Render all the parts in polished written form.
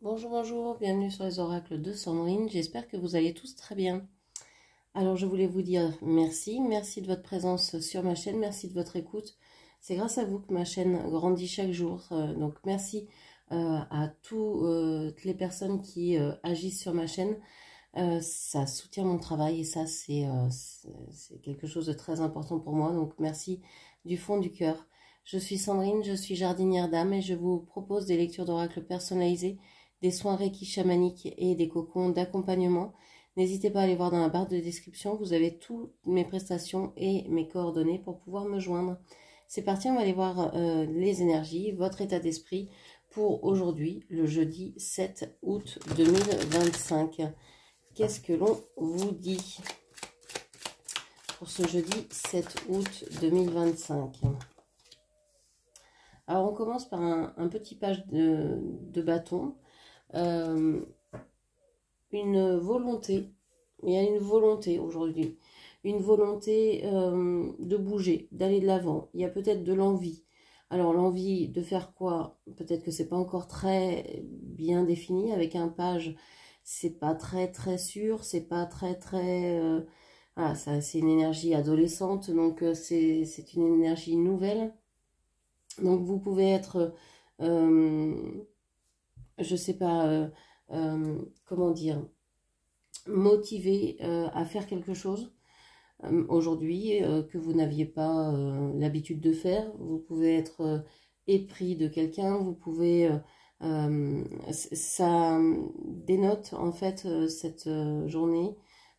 Bonjour, bonjour, bienvenue sur les oracles de Sandrine, j'espère que vous allez tous très bien. Alors je voulais vous dire merci de votre présence sur ma chaîne, merci de votre écoute. C'est grâce à vous que ma chaîne grandit chaque jour, donc merci à toutes les personnes qui agissent sur ma chaîne. Ça soutient mon travail et ça c'est quelque chose de très important pour moi, donc merci du fond du cœur. Je suis Sandrine, je suis jardinière d'âme et je vous propose des lectures d'oracles personnalisées, des soins Reiki chamaniques et des cocons d'accompagnement. N'hésitez pas à aller voir dans la barre de description, vous avez toutes mes prestations et mes coordonnées pour pouvoir me joindre. C'est parti, on va aller voir les énergies, votre état d'esprit pour aujourd'hui, le jeudi 7 août 2025. Qu'est-ce que l'on vous dit pour ce jeudi 7 août 2025? Alors on commence par un petit page de bâton. Une volonté, il y a une volonté aujourd'hui, une volonté de bouger, d'aller de l'avant. Il y a peut-être de l'envie. Alors l'envie de faire quoi? Peut-être que c'est pas encore très bien défini avec un page. C'est pas très sûr, c'est pas très voilà, c'est une énergie adolescente, donc c'est une énergie nouvelle. Donc vous pouvez être je sais pas comment dire, motivé à faire quelque chose aujourd'hui que vous n'aviez pas l'habitude de faire. Vous pouvez être épris de quelqu'un, vous pouvez ça dénote en fait cette journée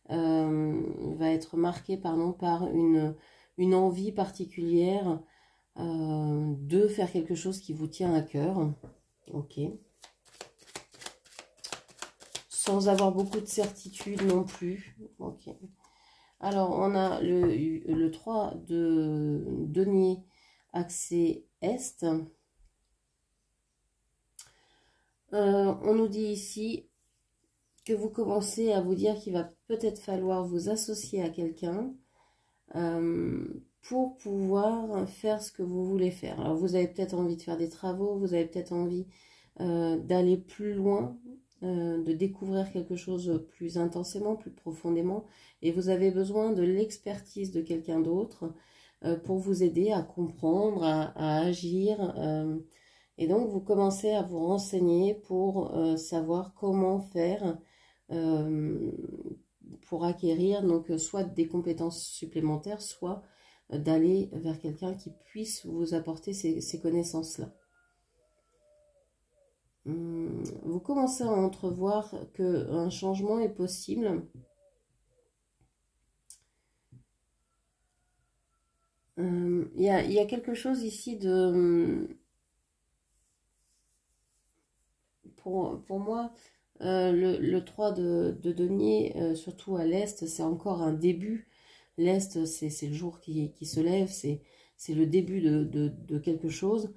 va être marquée par une envie particulière de faire quelque chose qui vous tient à cœur. Ok. Sans avoir beaucoup de certitude non plus. Ok. Alors, on a le 3 de denier axé Est. On nous dit ici que vous commencez à vous dire qu'il va peut-être falloir vous associer à quelqu'un pour pouvoir faire ce que vous voulez faire. Alors, vous avez peut-être envie de faire des travaux, vous avez peut-être envie d'aller plus loin, de découvrir quelque chose plus intensément, plus profondément, et vous avez besoin de l'expertise de quelqu'un d'autre pour vous aider à comprendre, à agir, et donc vous commencez à vous renseigner pour savoir comment faire pour acquérir donc soit des compétences supplémentaires, soit d'aller vers quelqu'un qui puisse vous apporter ces connaissances-là. Vous commencez à entrevoir qu'un changement est possible. Il y a quelque chose ici de... Pour moi, le 3 de denier, surtout à l'Est, c'est encore un début. L'Est, c'est le jour qui se lève, c'est le début de quelque chose.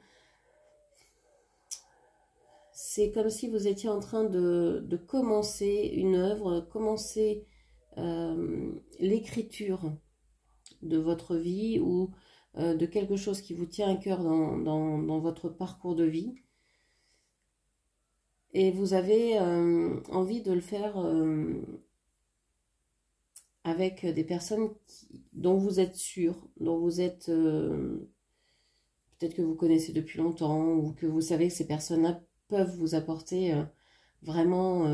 C'est comme si vous étiez en train de commencer une œuvre, commencer l'écriture de votre vie ou de quelque chose qui vous tient à cœur dans votre parcours de vie. Et vous avez envie de le faire avec des personnes dont vous êtes sûr, dont vous êtes... peut-être que vous connaissez depuis longtemps ou que vous savez que ces personnes-là peuvent vous apporter vraiment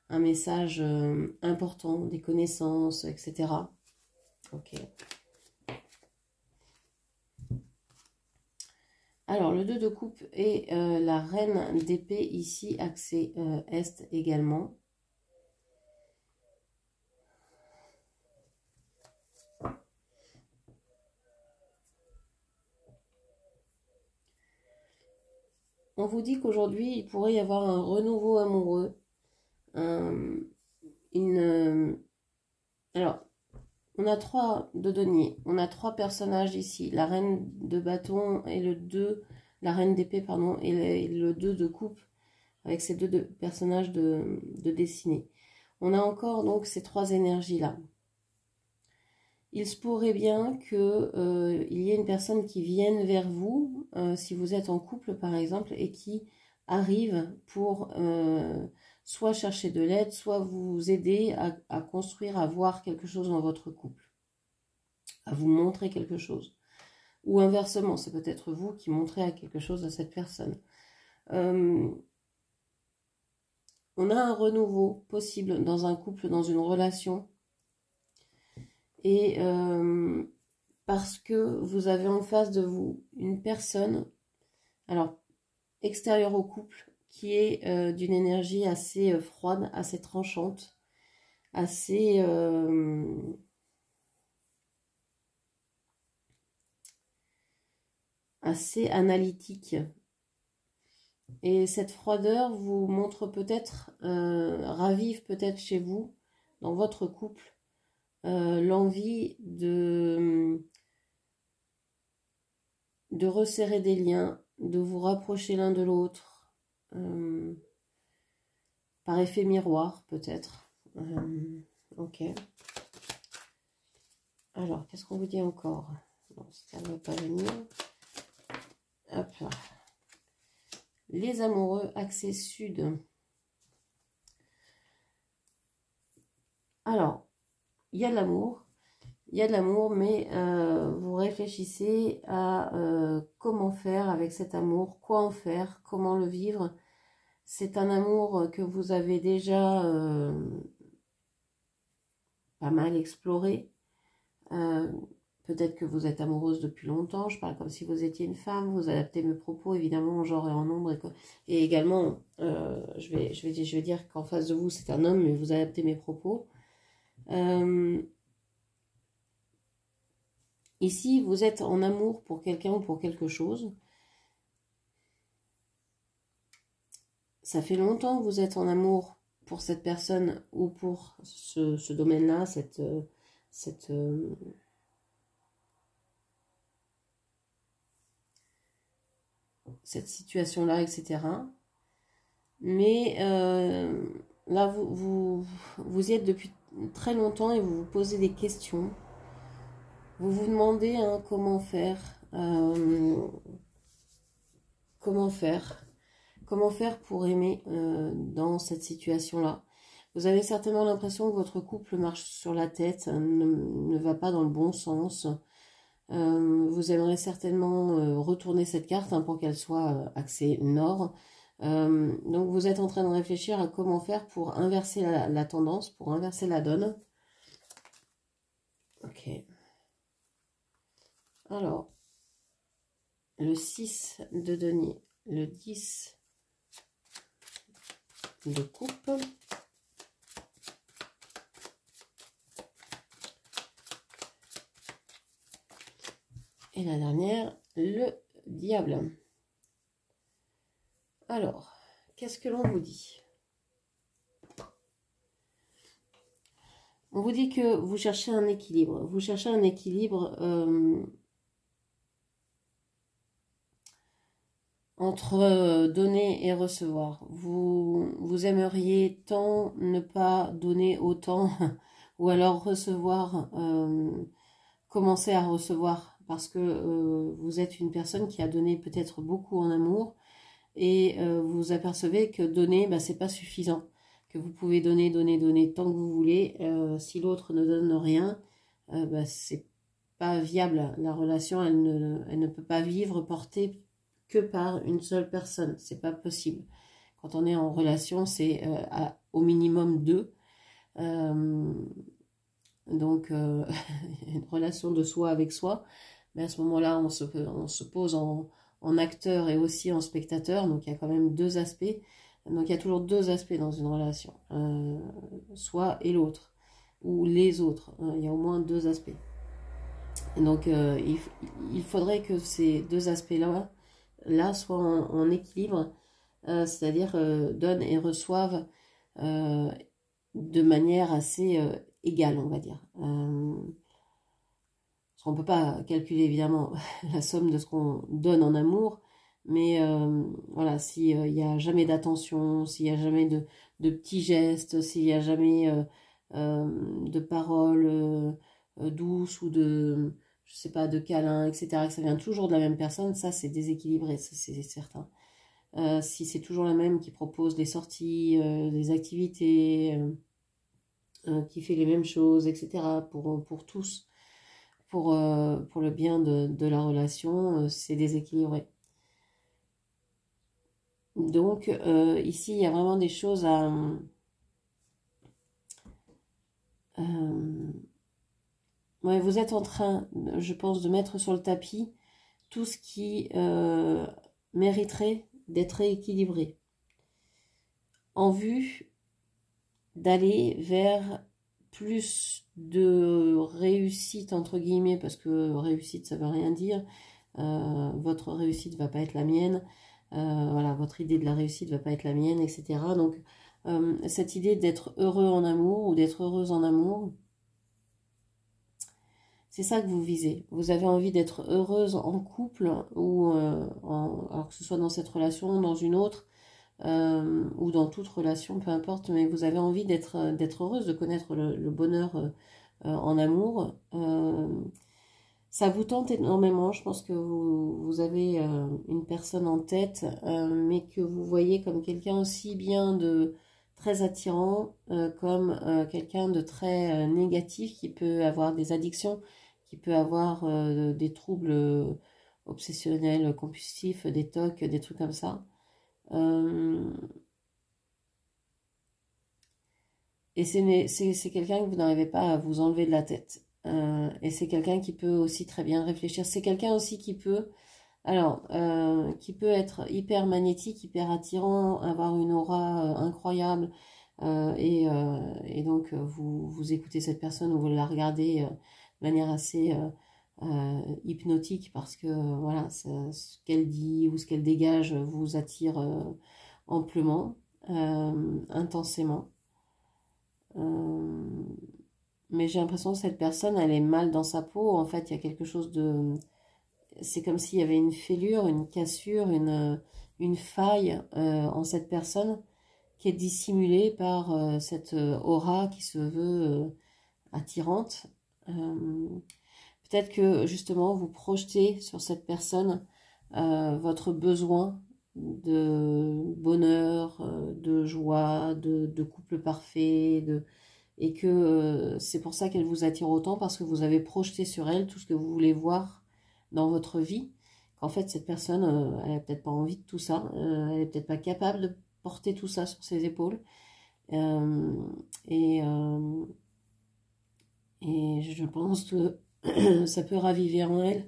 un message important, des connaissances, etc. Ok. Alors, le 2 de coupe et la reine d'épée ici, axé Est également. On vous dit qu'aujourd'hui, il pourrait y avoir un renouveau amoureux. Alors, on a 3 de denier. On a 3 personnages ici. La reine de bâton et le 2, la reine d'épée, pardon, et le 2 de coupe, avec ces deux personnages de dessinée. On a encore donc ces 3 énergies-là. Il se pourrait bien qu'il y ait une personne qui vienne vers vous, si vous êtes en couple par exemple, et qui arrive pour soit chercher de l'aide, soit vous aider à construire, à voir quelque chose dans votre couple, à vous montrer quelque chose. Ou inversement, c'est peut-être vous qui montrez à quelque chose à cette personne. On a un renouveau possible dans un couple, dans une relation. Et parce que vous avez en face de vous une personne, alors extérieure au couple, qui est d'une énergie assez froide, assez tranchante, assez analytique. Et cette froideur vous montre peut-être, ravive peut-être chez vous, dans votre couple, l'envie de resserrer des liens, de vous rapprocher l'un de l'autre, par effet miroir peut-être. Ok. Alors, qu'est-ce qu'on vous dit encore? Non, ça ne va pas venir. Hop là. Les amoureux, accès sud. Alors, il y a de l'amour. Il y a de l'amour, mais vous réfléchissez à comment faire avec cet amour, quoi en faire, comment le vivre. C'est un amour que vous avez déjà pas mal exploré. Peut-être que vous êtes amoureuse depuis longtemps. Je parle comme si vous étiez une femme. Vous adaptez mes propos, évidemment, en genre et en nombre. Et également, je vais dire qu'en face de vous, c'est un homme, mais vous adaptez mes propos. Ici, vous êtes en amour pour quelqu'un ou pour quelque chose. Ça fait longtemps que vous êtes en amour pour cette personne ou pour ce domaine-là, cette situation-là, etc. Mais là, vous y êtes depuis très longtemps et vous vous posez des questions. Vous vous demandez comment faire. Comment faire pour aimer dans cette situation-là. Vous avez certainement l'impression que votre couple marche sur la tête, ne va pas dans le bon sens. Vous aimeriez certainement retourner cette carte pour qu'elle soit axée nord. Donc vous êtes en train de réfléchir à comment faire pour inverser la tendance, pour inverser la donne. Ok. Alors, le 6 de denier, le 10 de coupe. Et la dernière, le diable. Alors, qu'est-ce que l'on vous dit? On vous dit que vous cherchez un équilibre. Vous cherchez un équilibre entre donner et recevoir. Vous aimeriez tant ne pas donner autant, ou alors recevoir, commencer à recevoir, parce que vous êtes une personne qui a donné peut-être beaucoup en amour, et vous apercevez que donner, c'est pas suffisant, que vous pouvez donner tant que vous voulez. Si l'autre ne donne rien, c'est pas viable. La relation, elle ne peut pas vivre portée que par une seule personne. C'est pas possible. Quand on est en relation, c'est au minimum deux. Donc, une relation de soi avec soi. Mais à ce moment-là, on se pose en acteur et aussi en spectateur. Donc, il y a quand même deux aspects. Donc, il y a toujours deux aspects dans une relation. Soi et l'autre. Ou les autres. Il y a au moins deux aspects. Et donc, il faudrait que ces deux aspects-là soient en équilibre. C'est-à-dire donnent et reçoivent de manière assez égale, on va dire. Parce qu'on ne peut pas calculer évidemment la somme de ce qu'on donne en amour, mais voilà, s'il n'y a jamais d'attention, s'il n'y a jamais de petits gestes, s'il n'y a jamais de paroles douces ou de, je sais pas, de câlins, etc., que ça vient toujours de la même personne, ça c'est déséquilibré, ça c'est certain. si c'est toujours la même qui propose des sorties, des activités, qui fait les mêmes choses, etc. pour tous, pour le bien de la relation, c'est déséquilibré. Donc ici, il y a vraiment des choses à... ouais, vous êtes en train, je pense, de mettre sur le tapis tout ce qui mériterait d'être rééquilibré, en vue d'aller vers plus de réussite, entre guillemets, parce que réussite, ça veut rien dire. Votre réussite va pas être la mienne. Voilà, votre idée de la réussite va pas être la mienne, etc. Donc, cette idée d'être heureux en amour ou d'être heureuse en amour, c'est ça que vous visez. Vous avez envie d'être heureuse en couple ou alors que ce soit dans cette relation, dans une autre, ou dans toute relation, peu importe, mais vous avez envie d'être heureuse, de connaître le bonheur en amour. Ça vous tente énormément. Je pense que vous avez une personne en tête, mais que vous voyez comme quelqu'un aussi bien de très attirant, comme quelqu'un de très négatif qui peut avoir des addictions, qui peut avoir des troubles obsessionnels, compulsifs, des TOC, des trucs comme ça. Et c'est quelqu'un que vous n'arrivez pas à vous enlever de la tête. Et c'est quelqu'un qui peut aussi très bien réfléchir. C'est quelqu'un aussi qui peut, alors, qui peut être hyper magnétique, hyper attirant, avoir une aura incroyable. Et donc, vous écoutez cette personne ou vous la regardez de manière assez hypnotique parce que, voilà, ce qu'elle dit ou ce qu'elle dégage vous attire amplement, intensément. Mais j'ai l'impression que cette personne, elle est mal dans sa peau. En fait, il y a quelque chose de... C'est comme s'il y avait une fêlure, une cassure, une faille en cette personne qui est dissimulée par cette aura qui se veut attirante. Peut-être que justement, vous projetez sur cette personne votre besoin de bonheur, de joie, de couple parfait, et que c'est pour ça qu'elle vous attire autant, parce que vous avez projeté sur elle tout ce que vous voulez voir dans votre vie, qu'en fait cette personne, elle n'a peut-être pas envie de tout ça, elle n'est peut-être pas capable de porter tout ça sur ses épaules, et je pense que ça peut raviver en elle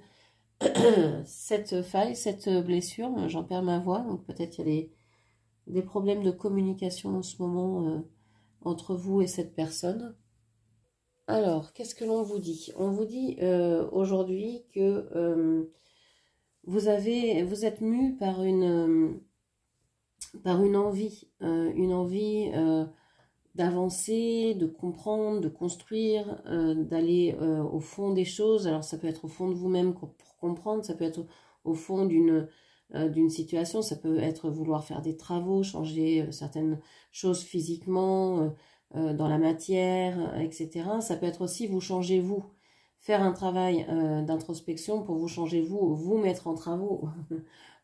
cette faille, cette blessure. J'en perds ma voix, donc peut-être il y a des problèmes de communication en ce moment entre vous et cette personne. Alors, qu'est-ce que l'on vous dit? On vous dit aujourd'hui que vous êtes mu par une envie d'avancer, de comprendre, de construire, d'aller au fond des choses. Alors ça peut être au fond de vous-même pour comprendre, ça peut être au fond d'une situation, ça peut être vouloir faire des travaux, changer certaines choses physiquement, dans la matière, etc. Ça peut être aussi vous changer vous, faire un travail d'introspection pour vous changer vous, vous mettre en travaux.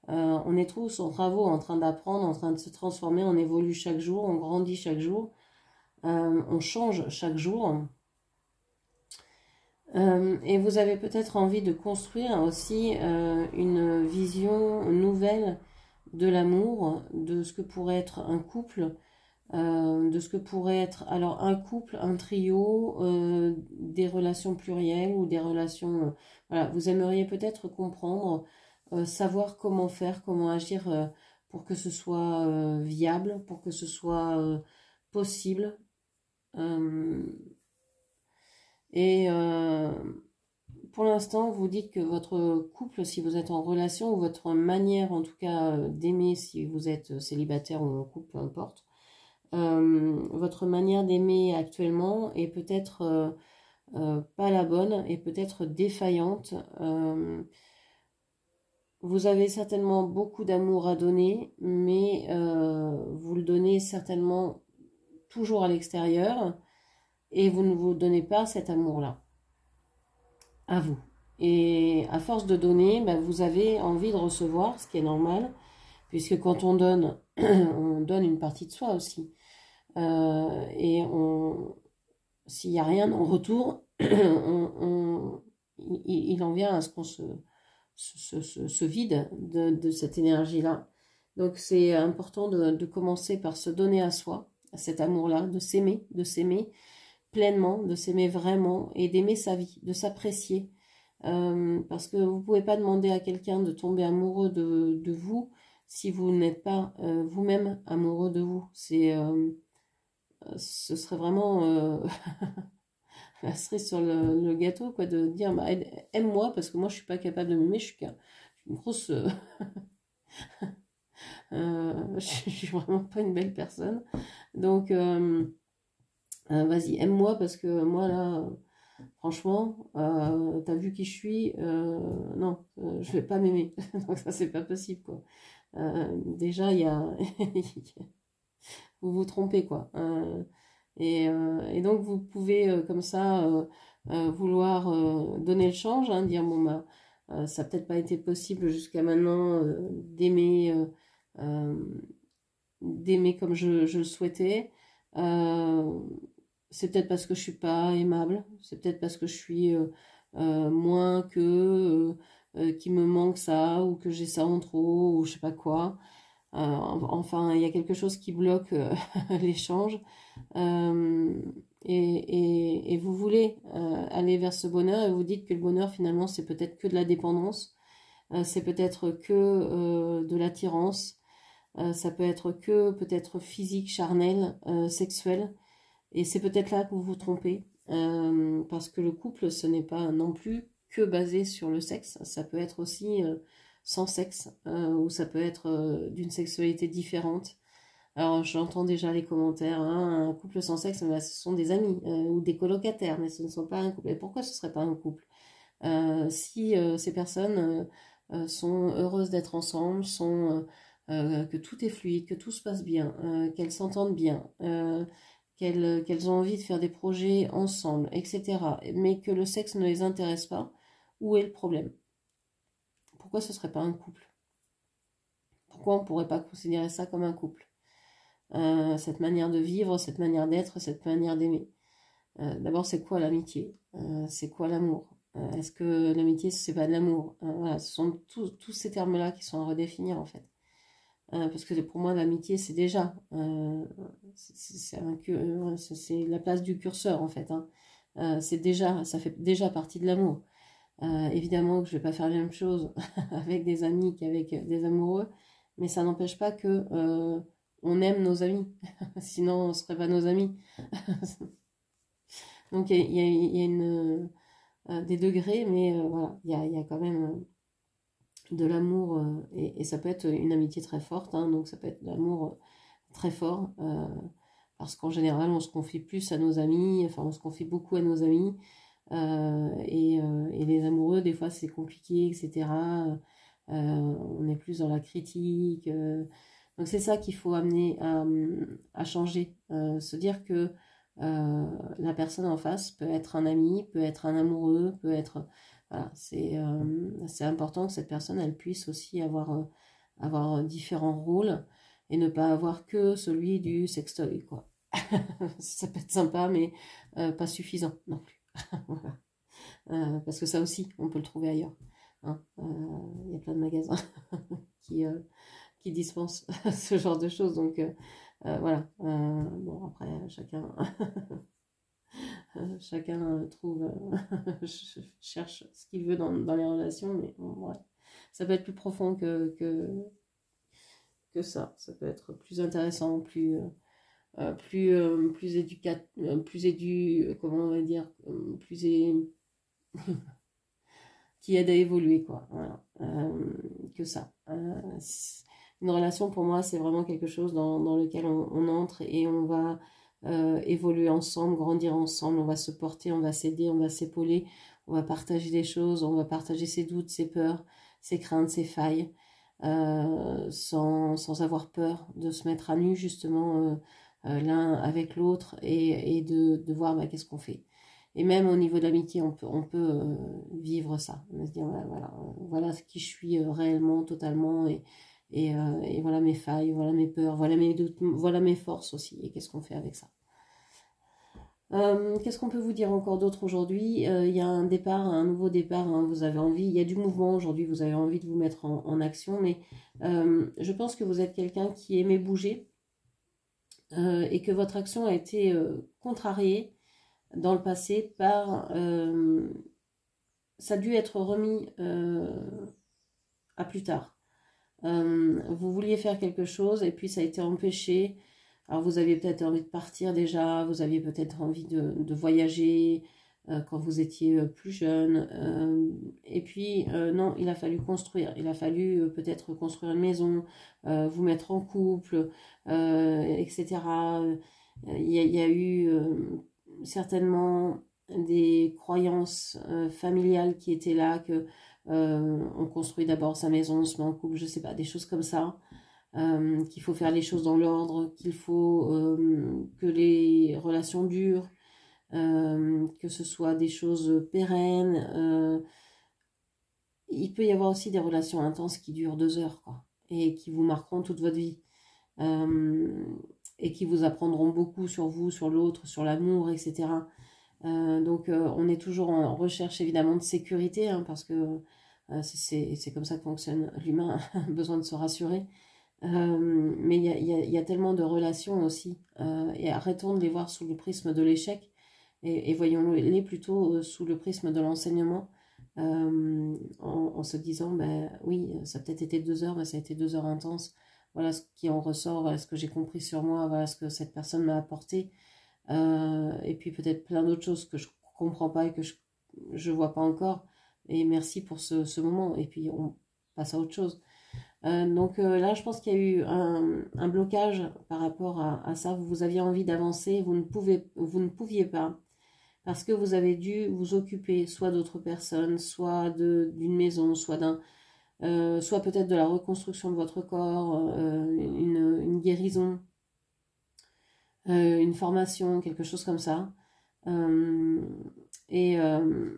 On est tous en travaux, en train d'apprendre, en train de se transformer, on évolue chaque jour, on grandit chaque jour. On change chaque jour. Et vous avez peut-être envie de construire aussi une vision nouvelle de l'amour, de ce que pourrait être un couple, de ce que pourrait être alors un couple, un trio, des relations plurielles ou des relations... voilà, vous aimeriez peut-être comprendre, savoir comment faire, comment agir pour que ce soit viable, pour que ce soit possible. Pour l'instant, vous dites que votre couple, si vous êtes en relation, ou votre manière en tout cas d'aimer, si vous êtes célibataire ou en couple, peu importe, votre manière d'aimer actuellement est peut-être pas la bonne, et peut-être défaillante. Vous avez certainement beaucoup d'amour à donner, mais vous le donnez certainement toujours à l'extérieur, et vous ne vous donnez pas cet amour-là à vous. Et à force de donner, bah, vous avez envie de recevoir, ce qui est normal, puisque quand on donne, on donne une partie de soi aussi. Et s'il n'y a rien en retour, il en vient à ce qu'on se vide de cette énergie-là. Donc c'est important de commencer par se donner à soi, à cet amour-là, de s'aimer pleinement, de s'aimer vraiment et d'aimer sa vie, de s'apprécier. Parce que vous ne pouvez pas demander à quelqu'un de tomber amoureux de vous si vous n'êtes pas vous-même amoureux de vous. Ce serait vraiment la cerise sur le gâteau, quoi, de dire bah, aime-moi parce que moi je suis pas capable de m'aimer, je suis une grosse je suis vraiment pas une belle personne. Donc vas-y, aime-moi parce que moi là franchement t'as vu qui je suis, non, je vais pas m'aimer. Donc ça c'est pas possible, quoi. Déjà il y a vous vous trompez, quoi. Et donc vous pouvez comme ça vouloir donner le change, hein, dire bon bah ça n'a peut-être pas été possible jusqu'à maintenant euh, d'aimer comme je le souhaitais. Euh, c'est peut-être parce que je suis pas aimable, c'est peut-être parce que je suis moins que qu'il me manque ça ou que j'ai ça en trop ou je sais pas quoi. Enfin, il y a quelque chose qui bloque l'échange. Euh, et vous voulez aller vers ce bonheur et vous dites que le bonheur finalement c'est peut-être que de la dépendance, c'est peut-être que de l'attirance, ça peut être que peut-être physique, charnel, sexuel, et c'est peut-être là que vous vous trompez, parce que le couple ce n'est pas non plus que basé sur le sexe, ça peut être aussi sans sexe, ou ça peut être d'une sexualité différente. Alors j'entends déjà les commentaires, hein, un couple sans sexe, bah, ce sont des amis ou des colocataires, mais ce ne sont pas un couple. Et pourquoi ce serait pas un couple? Si ces personnes sont heureuses d'être ensemble, que tout est fluide, que tout se passe bien, qu'elles s'entendent bien, qu'elles ont envie de faire des projets ensemble, etc., mais que le sexe ne les intéresse pas, où est le problème? Pourquoi ce serait pas un couple? Pourquoi on ne pourrait pas considérer ça comme un couple? Cette manière de vivre, cette manière d'être, cette manière d'aimer. D'abord, c'est quoi l'amitié? C'est quoi l'amour? Est-ce que l'amitié, c'est pas de l'amour? Voilà, ce sont tous ces termes-là qui sont à redéfinir, en fait. Parce que pour moi, l'amitié, c'est déjà... c'est la place du curseur, en fait. Hein. C'est déjà, ça fait déjà partie de l'amour. Évidemment que je vais pas faire la même chose avec des amis qu'avec des amoureux, mais ça n'empêche pas que on aime nos amis, sinon on serait pas nos amis. Donc il y a des degrés, mais voilà, il y a quand même de l'amour, et ça peut être une amitié très forte, hein, donc ça peut être de l'amour très fort, parce qu'en général on se confie plus à nos amis, enfin on se confie beaucoup à nos amis, et les amoureux des fois c'est compliqué, etc. On est plus dans la critique, donc c'est ça qu'il faut amener à changer, se dire que la personne en face peut être un ami, peut être un amoureux, peut être... Voilà, c'est important que cette personne, elle puisse aussi avoir différents rôles et ne pas avoir que celui du sextoy, quoi. Ça peut être sympa, mais pas suffisant non plus. Voilà. Parce que ça aussi, on peut le trouver ailleurs. Hein. Il y a plein de magasins qui, qui dispensent ce genre de choses. Donc voilà. Bon, après, chacun trouve, cherche ce qu'il veut dans les relations, mais bon, ouais. Ça peut être plus profond que ça. Ça peut être plus intéressant, plus éducat, comment on va dire, qui aide à évoluer, quoi. Voilà. Que ça. Une relation, pour moi, c'est vraiment quelque chose dans lequel on entre et on va évoluer ensemble, grandir ensemble, on va se porter, on va s'aider, on va s'épauler, on va partager des choses, on va partager ses doutes, ses peurs, ses craintes, ses failles, sans avoir peur de se mettre à nu, justement, l'un avec l'autre et de voir bah, qu'est-ce qu'on fait. Et même au niveau de l'amitié, on peut vivre ça. On va se dire, voilà, voilà qui je suis réellement, totalement, et et voilà mes failles, voilà mes peurs, voilà mes doutes, voilà mes forces aussi. Et qu'est-ce qu'on fait avec ça? Qu'est-ce qu'on peut vous dire encore d'autre aujourd'hui? Il y a un départ, un nouveau départ, hein, vous avez envie, il y a du mouvement aujourd'hui, vous avez envie de vous mettre en action, mais je pense que vous êtes quelqu'un qui aimait bouger et que votre action a été contrariée dans le passé par... ça a dû être remis à plus tard. Vous vouliez faire quelque chose et puis ça a été empêché. Alors vous aviez peut-être envie de partir déjà, vous aviez peut-être envie de voyager quand vous étiez plus jeune. Et puis non, il a fallu construire. Il a fallu peut-être construire une maison, vous mettre en couple, etc. Il y a eu certainement des croyances familiales qui étaient là, que on construit d'abord sa maison, on se met en couple, je sais pas, des choses comme ça. Qu'il faut faire les choses dans l'ordre, qu'il faut que les relations durent, que ce soit des choses pérennes. Il peut y avoir aussi des relations intenses qui durent 2 heures, quoi, et qui vous marqueront toute votre vie, et qui vous apprendront beaucoup sur vous, sur l'autre, sur l'amour, etc. Donc on est toujours en recherche évidemment de sécurité, hein, parce que c'est comme ça que fonctionne l'humain, besoin de se rassurer. Mais il y a tellement de relations aussi, et arrêtons de les voir sous le prisme de l'échec, et voyons-les plutôt sous le prisme de l'enseignement, en se disant, ben oui, ça a peut-être été 2 heures, mais ça a été 2 heures intenses, voilà ce qui en ressort, voilà ce que j'ai compris sur moi, voilà ce que cette personne m'a apporté, et puis peut-être plein d'autres choses que je comprends pas et que je vois pas encore, et merci pour ce moment, et puis on passe à autre chose. Donc là, je pense qu'il y a eu un blocage par rapport à ça. Vous aviez envie d'avancer, vous ne pouviez pas, parce que vous avez dû vous occuper soit d'autres personnes, soit d'une maison, soit peut-être de la reconstruction de votre corps, une guérison, une formation, quelque chose comme ça. Euh, et, euh,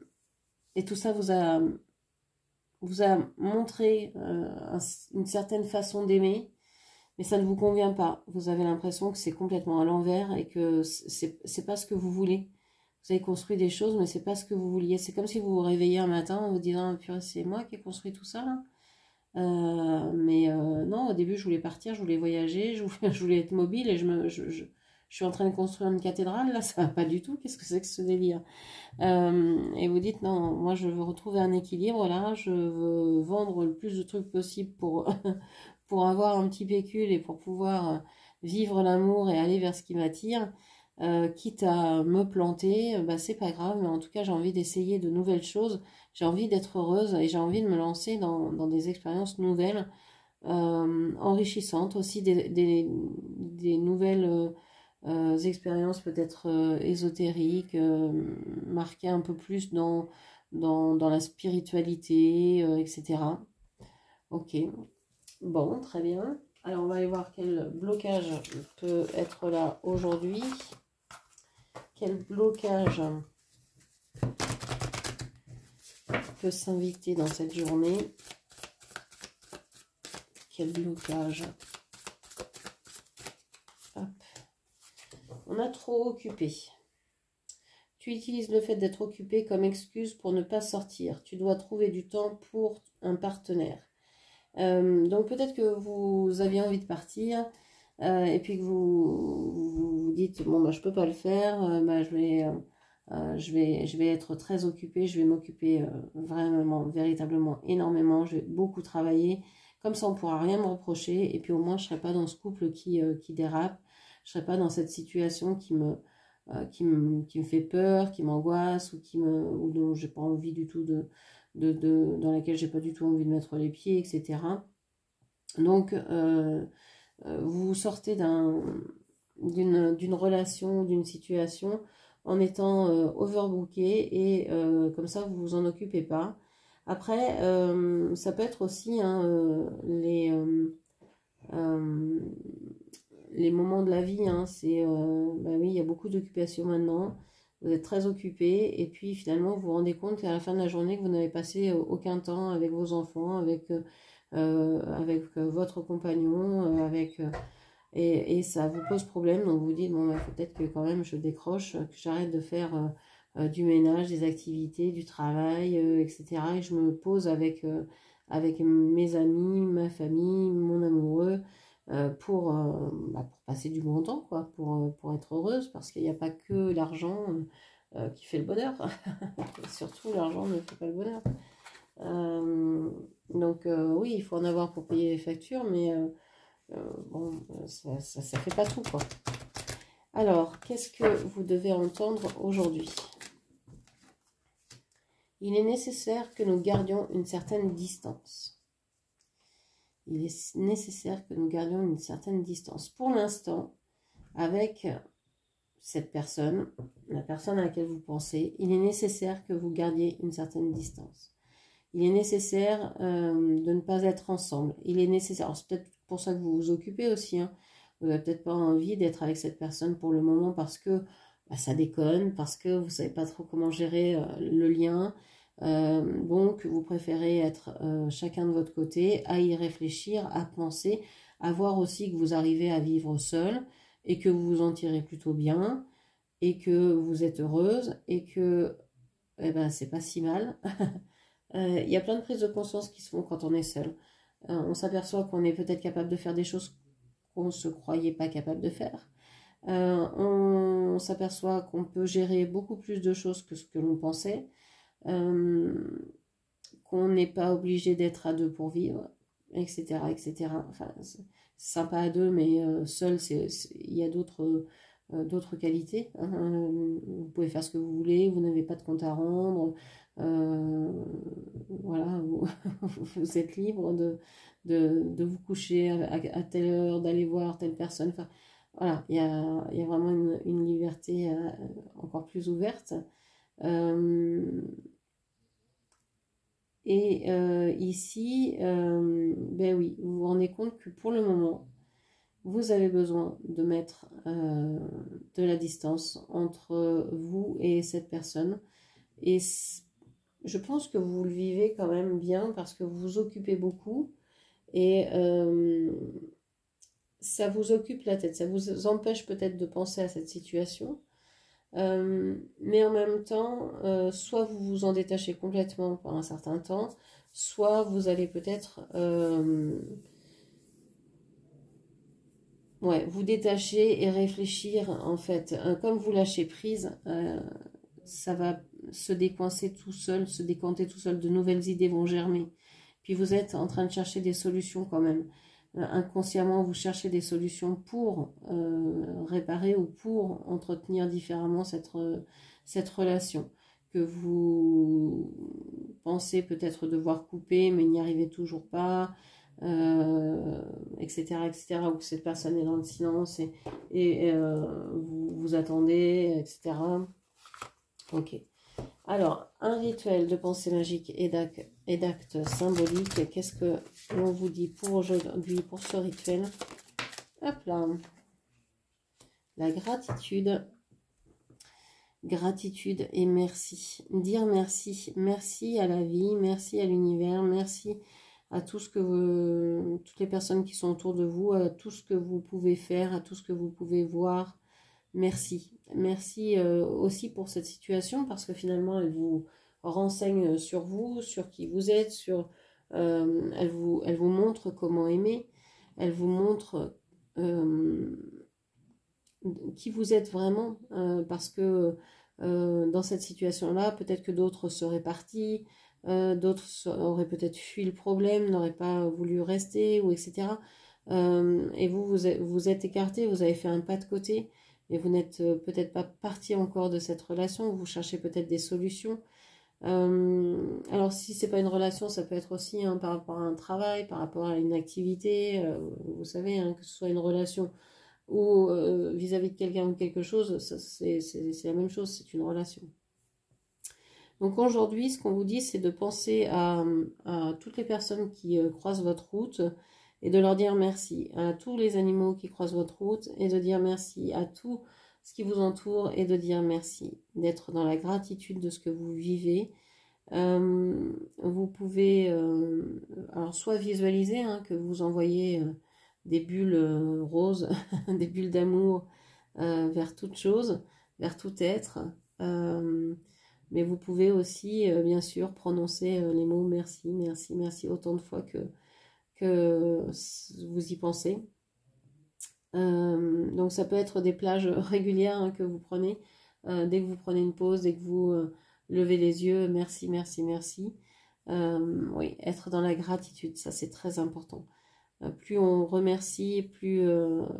et tout ça vous a montré une certaine façon d'aimer, mais ça ne vous convient pas. Vous avez l'impression que c'est complètement à l'envers et que c'est pas ce que vous voulez. Vous avez construit des choses, mais c'est pas ce que vous vouliez. C'est comme si vous vous réveillez un matin en vous disant, purée, c'est moi qui ai construit tout ça là. Mais non, au début, je voulais partir, je voulais voyager, je voulais être mobile, et je suis en train de construire une cathédrale, là, ça va pas du tout. Qu'est-ce que c'est que ce délire? Et vous dites, non, moi je veux retrouver un équilibre là, je veux vendre le plus de trucs possible pour, pour avoir un petit pécule et pour pouvoir vivre l'amour et aller vers ce qui m'attire. Quitte à me planter, bah, c'est pas grave, mais en tout cas j'ai envie d'essayer de nouvelles choses, j'ai envie d'être heureuse et j'ai envie de me lancer dans des expériences nouvelles, enrichissantes aussi, des nouvelles expériences peut-être ésotériques, marquées un peu plus dans la spiritualité, etc. Ok, bon, très bien. Alors on va aller voir quel blocage peut être là aujourd'hui. Quel blocage peut s'inviter dans cette journée? Quel blocage? Hop. On a trop occupé. Tu utilises le fait d'être occupé comme excuse pour ne pas sortir. Tu dois trouver du temps pour un partenaire. Donc peut-être que vous aviez envie de partir, et puis que vous dites, bon, bah, je peux pas le faire, bah, je vais être très occupée, je vais m'occuper vraiment, véritablement, énormément, je vais beaucoup travailler, comme ça on pourra rien me reprocher, et puis au moins je serai pas dans ce couple qui dérape, je serai pas dans cette situation qui me fait peur, qui m'angoisse, ou dont j'ai pas envie du tout dans laquelle j'ai pas du tout envie de mettre les pieds, etc. Donc vous sortez d'une relation, d'une situation en étant overbooké, et comme ça vous vous en occupez pas. Après ça peut être aussi, hein, les moments de la vie, hein, bah oui, il y a beaucoup d'occupations maintenant, vous êtes très occupé, et puis finalement vous vous rendez compte qu'à la fin de la journée que vous n'avez passé aucun temps avec vos enfants, avec votre compagnon, et ça vous pose problème, donc vous dites, bon, bah, faut peut-être que quand même je décroche, que j'arrête de faire du ménage, des activités, du travail, etc. Et je me pose avec mes amis, ma famille, mon amoureux, pour passer du bon temps, quoi, pour être heureuse, parce qu'il n'y a pas que l'argent qui fait le bonheur. Surtout, l'argent ne fait pas le bonheur. Oui, il faut en avoir pour payer les factures, mais ça fait pas tout, quoi. Alors, qu'est-ce que vous devez entendre aujourd'hui? Il est nécessaire que nous gardions une certaine distance. Il est nécessaire que nous gardions une certaine distance. Pour l'instant, avec cette personne, la personne à laquelle vous pensez, il est nécessaire que vous gardiez une certaine distance. Il est nécessaire de ne pas être ensemble. Il est nécessaire, alors c'est peut-être pour ça que vous vous occupez aussi, hein. Vous n'avez peut-être pas envie d'être avec cette personne pour le moment parce que ça déconne, parce que vous ne savez pas trop comment gérer le lien. Donc, vous préférez être chacun de votre côté, à y réfléchir, à penser, à voir aussi que vous arrivez à vivre seul et que vous vous en tirez plutôt bien et que vous êtes heureuse et que c'est pas si mal. Il y a plein de prises de conscience qui se font quand on est seul. On s'aperçoit qu'on est peut-être capable de faire des choses qu'on ne se croyait pas capable de faire. On s'aperçoit qu'on peut gérer beaucoup plus de choses que ce que l'on pensait. Qu'on n'est pas obligé d'être à deux pour vivre, etc. etc. Enfin, c'est sympa à deux, mais seul, il y a d'autres qualités. Hein. Vous pouvez faire ce que vous voulez, vous n'avez pas de compte à rendre. Voilà, vous êtes libre de vous coucher à telle heure, d'aller voir telle personne. Enfin, voilà, il y a vraiment une liberté encore plus ouverte. Ici, oui, vous vous rendez compte que pour le moment, vous avez besoin de mettre de la distance entre vous et cette personne. Et je pense que vous le vivez quand même bien parce que vous vous occupez beaucoup et ça vous occupe la tête, ça vous empêche peut-être de penser à cette situation. Mais en même temps, soit vous vous en détachez complètement pour un certain temps, soit vous allez peut-être vous détacher et réfléchir en fait. Comme vous lâchez prise, ça va se décoincer tout seul, se décanter tout seul, de nouvelles idées vont germer. Puis vous êtes en train de chercher des solutions quand même. Inconsciemment, vous cherchez des solutions pour réparer ou pour entretenir différemment cette relation que vous pensez peut-être devoir couper, mais n'y arrivez toujours pas, etc., etc., ou que cette personne est dans le silence et vous attendez, etc. Ok. Alors, un rituel de pensée magique et d'actes symboliques. Qu'est-ce que l'on vous dit pour aujourd'hui, pour ce rituel? Hop là. La gratitude. Gratitude et merci. Dire merci. Merci à la vie, merci à l'univers, merci à tout ce que toutes les personnes qui sont autour de vous, à tout ce que vous pouvez faire, à tout ce que vous pouvez voir. Merci. Merci aussi pour cette situation parce que finalement, elle vous renseigne sur vous, sur qui vous êtes, elle vous montre comment aimer, elle vous montre qui vous êtes vraiment parce que dans cette situation-là, peut-être que d'autres seraient partis, d'autres auraient peut-être fui le problème, n'auraient pas voulu rester, ou etc. Et vous êtes écarté, vous avez fait un pas de côté, et vous n'êtes peut-être pas parti encore de cette relation, vous cherchez peut-être des solutions. Alors si c'est pas une relation, ça peut être aussi par rapport à un travail, par rapport à une activité, vous savez, que ce soit une relation ou vis-à-vis de quelqu'un ou quelque chose, c'est la même chose, c'est une relation. Donc aujourd'hui, ce qu'on vous dit, c'est de penser à toutes les personnes qui croisent votre route et de leur dire merci, à tous les animaux qui croisent votre route et de dire merci, à tout ce qui vous entoure et de dire merci, d'être dans la gratitude de ce que vous vivez, Vous pouvez alors soit visualiser hein, que vous envoyez des bulles roses, des bulles d'amour vers toute chose, vers tout être. Mais vous pouvez aussi, bien sûr, prononcer les mots merci, merci, merci autant de fois que vous y pensez. Donc ça peut être des plages régulières hein, que vous prenez. Dès que vous prenez une pause, dès que vous levez les yeux, merci, merci, merci. Oui, être dans la gratitude, ça c'est très important. Plus on remercie, plus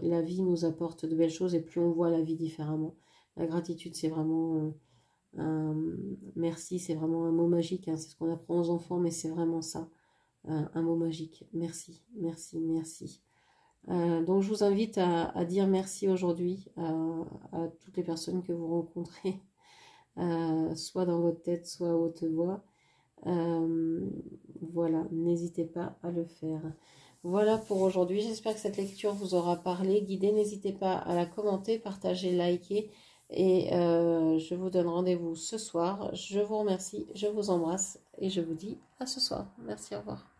la vie nous apporte de belles choses et plus on voit la vie différemment. La gratitude, c'est vraiment merci, c'est vraiment un mot magique, hein, c'est ce qu'on apprend aux enfants, mais c'est vraiment ça, un mot magique. Merci, merci, merci. Donc je vous invite à dire merci aujourd'hui à toutes les personnes que vous rencontrez, soit dans votre tête, soit à haute voix. Voilà, n'hésitez pas à le faire. Voilà pour aujourd'hui, j'espère que cette lecture vous aura parlé, guidé. N'hésitez pas à la commenter, partager, liker. Et je vous donne rendez-vous ce soir. Je vous remercie, je vous embrasse et je vous dis à ce soir. Merci, au revoir.